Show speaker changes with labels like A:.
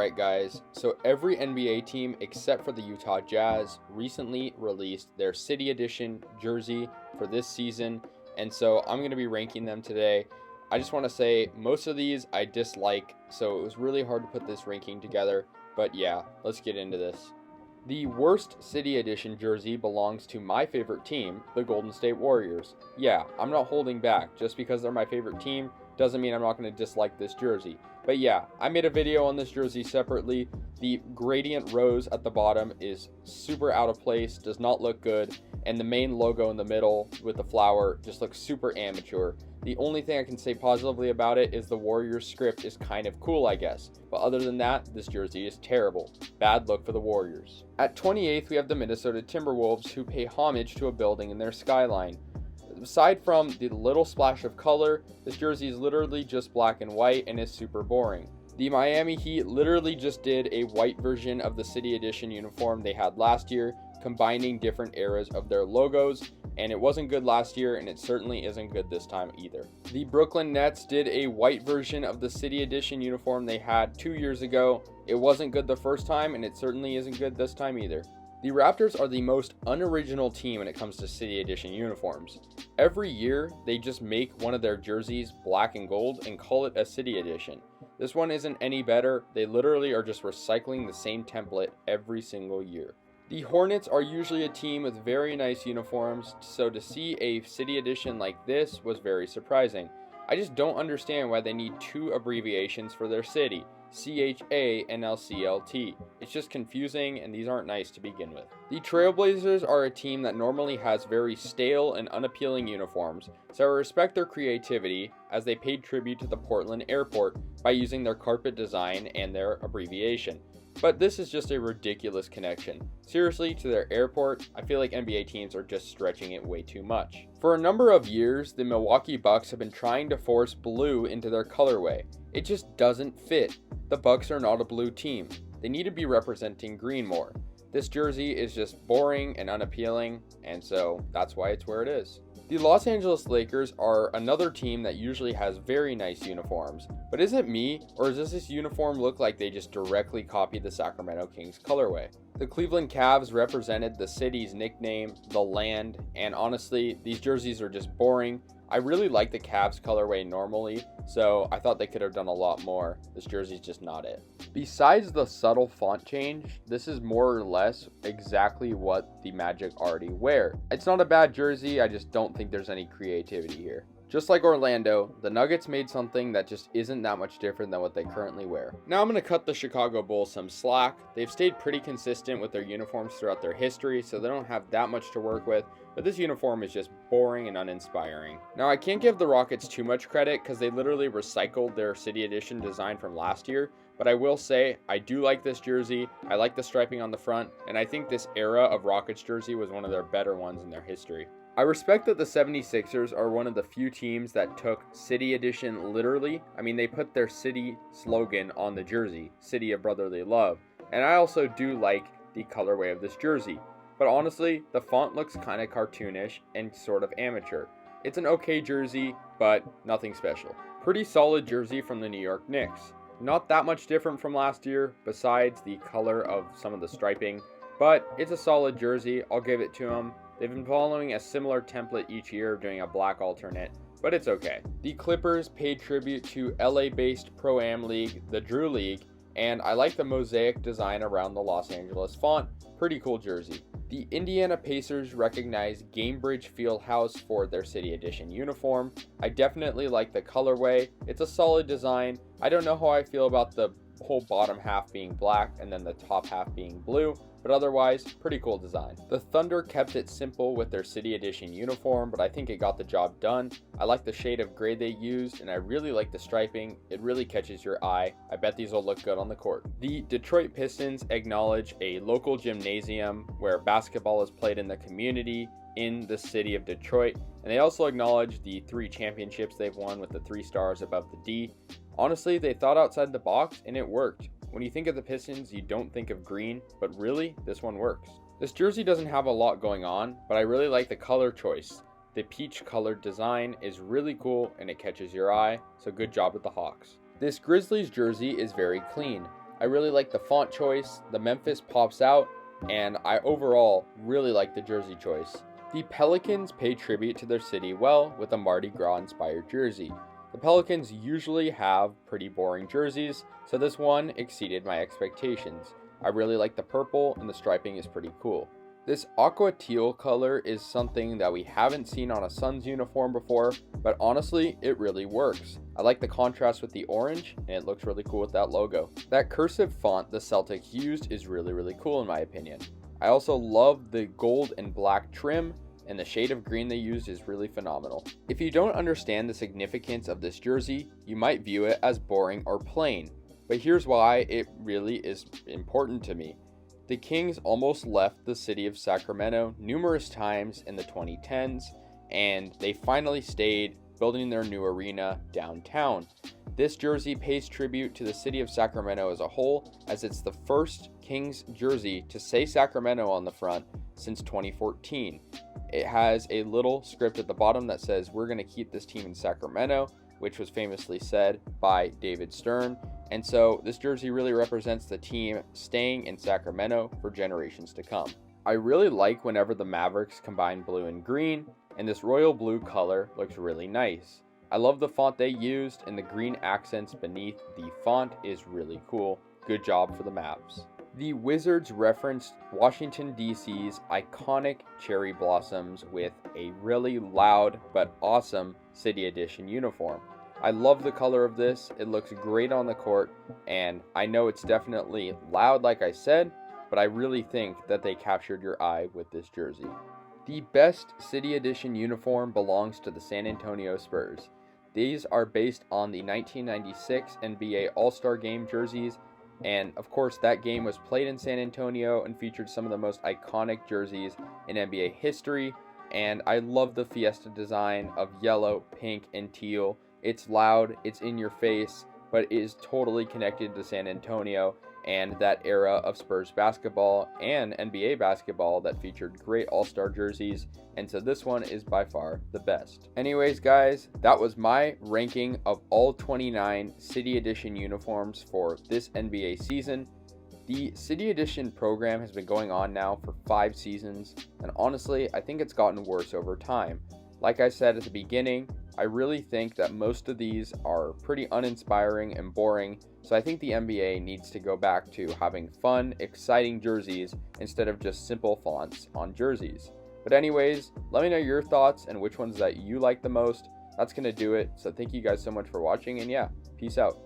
A: Alright guys, so every NBA team except for the Utah Jazz recently released their City Edition jersey for this season, and so I'm going to be ranking them today. I just want to say most of these I dislike, so it was really hard to put this ranking together, but yeah, let's get into this. The worst City Edition jersey belongs to my favorite team, the Golden State Warriors. Yeah, I'm not holding back. Just because they're my favorite team doesn't mean I'm not going to dislike this jersey. But yeah, I made a video on this jersey separately. The gradient rose at the bottom is super out of place, does not look good, and the main logo in the middle with the flower just looks super amateur. The only thing I can say positively about it is the Warriors script is kind of cool, I guess. But other than that, this jersey is terrible. Bad look for the Warriors. At 28th, we have the Minnesota Timberwolves, who pay homage to a building in their skyline. Aside from the little splash of color, this jersey is literally just black and white and is super boring. The Miami Heat literally just did a white version of the City Edition uniform they had last year, combining different eras of their logos, and it wasn't good last year, and it certainly isn't good this time either. The Brooklyn Nets did a white version of the City Edition uniform they had 2 years ago. It wasn't good the first time, and it certainly isn't good this time either. The Raptors are the most unoriginal team when it comes to City Edition uniforms. Every year, they just make one of their jerseys black and gold and call it a City Edition. This one isn't any better. They literally are just recycling the same template every single year. The Hornets are usually a team with very nice uniforms, so to see a City Edition like this was very surprising. I just don't understand why they need two abbreviations for their city, CHA and LCLT. It's just confusing, and these aren't nice to begin with. The Trailblazers are a team that normally has very stale and unappealing uniforms, so I respect their creativity as they paid tribute to the Portland airport by using their carpet design and their abbreviation. But this is just a ridiculous connection. Seriously, to their airport, I feel like NBA teams are just stretching it way too much. For a number of years, the Milwaukee Bucks have been trying to force blue into their colorway. It just doesn't fit. The Bucks are not a blue team. They need to be representing green more. This jersey is just boring and unappealing, and so that's why it's where it is. The Los Angeles Lakers are another team that usually has very nice uniforms, but is it me, or does this uniform look like they just directly copied the Sacramento Kings colorway? The Cleveland Cavs represented the city's nickname, the land, and honestly, these jerseys are just boring. I really like the Cavs colorway normally, so I thought they could have done a lot more. This jersey's just not it. Besides the subtle font change, this is more or less exactly what the Magic already wear. It's not a bad jersey, I just don't think there's any creativity here. Just like Orlando, the Nuggets made something that just isn't that much different than what they currently wear. Now I'm going to cut the Chicago Bulls some slack. They've stayed pretty consistent with their uniforms throughout their history, so they don't have that much to work with, but this uniform is just boring and uninspiring. Now I can't give the Rockets too much credit because they literally recycled their City Edition design from last year, but I will say I do like this jersey. I like the striping on the front, and I think this era of Rockets jersey was one of their better ones in their history. I respect that the 76ers are one of the few teams that took City Edition literally. I mean, they put their city slogan on the jersey, City of Brotherly Love, and I also do like the colorway of this jersey. But honestly, the font looks kind of cartoonish and sort of amateur. It's an okay jersey, but nothing special. Pretty solid jersey from the New York Knicks. Not that much different from last year, besides the color of some of the striping, but it's a solid jersey. I'll give it to them. They've been following a similar template each year of doing a black alternate, but it's okay. The Clippers paid tribute to LA-based Pro-Am League, the Drew League, and I like the mosaic design around the Los Angeles font. Pretty cool jersey. The Indiana Pacers recognize Gainbridge Fieldhouse for their City Edition uniform. I definitely like the colorway. It's a solid design. I don't know how I feel about the whole bottom half being black and then the top half being blue, but otherwise, pretty cool design. The Thunder kept it simple with their City Edition uniform, but I think it got the job done. I like the shade of gray they used, and I really like the striping. It really catches your eye. I bet these will look good on the court. The Detroit Pistons acknowledge a local gymnasium where basketball is played in the community in the city of Detroit, and they also acknowledge the 3 championships they've won with the 3 stars above the D. Honestly, they thought outside the box, and it worked. When you think of the Pistons, you don't think of green, but really, this one works. This jersey doesn't have a lot going on, but I really like the color choice. The peach colored design is really cool and it catches your eye, so good job with the Hawks. This Grizzlies jersey is very clean. I really like the font choice, the Memphis pops out, and I overall really like the jersey choice. The Pelicans pay tribute to their city well with a Mardi Gras inspired jersey. The Pelicans usually have pretty boring jerseys, so this one exceeded my expectations. I really like the purple, and the striping is pretty cool. This aqua teal color is something that we haven't seen on a Suns uniform before, but honestly, it really works. I like the contrast with the orange, and it looks really cool with that logo. That cursive font the Celtics used is really cool in my opinion. I also love the gold and black trim, and the shade of green they used is really phenomenal. If you don't understand the significance of this jersey, you might view it as boring or plain, but here's why it really is important to me. The Kings almost left the city of Sacramento numerous times in the 2010s, and they finally stayed, building their new arena downtown. This jersey pays tribute to the city of Sacramento as a whole, as it's the first Kings jersey to say Sacramento on the front since 2014. It has a little script at the bottom that says, "We're going to keep this team in Sacramento," which was famously said by David Stern. And so this jersey really represents the team staying in Sacramento for generations to come. I really like whenever the Mavericks combine blue and green, and this royal blue color looks really nice. I love the font they used, and the green accents beneath the font is really cool. Good job for the Mavs. The Wizards referenced Washington, D.C.'s iconic cherry blossoms with a really loud but awesome City Edition uniform. I love the color of this. It looks great on the court, and I know it's definitely loud like I said, but I really think that they captured your eye with this jersey. The best City Edition uniform belongs to the San Antonio Spurs. These are based on the 1996 NBA All-Star Game jerseys, and of course that game was played in San Antonio and featured some of the most iconic jerseys in NBA history, and I love the Fiesta design of yellow, pink, and teal. It's loud, it's in your face, but it is totally connected to San Antonio and that era of Spurs basketball and NBA basketball that featured great all-star jerseys, and so this one is by far the best. Anyways guys, that was my ranking of all 29 City Edition uniforms for this NBA season. The City Edition program has been going on now for 5 seasons, and honestly, I think it's gotten worse over time. Like I said at the beginning, I really think that most of these are pretty uninspiring and boring, so I think the NBA needs to go back to having fun, exciting jerseys instead of just simple fonts on jerseys. But anyways, let me know your thoughts and which ones that you like the most. That's going to do it, so thank you guys so much for watching, and yeah, peace out.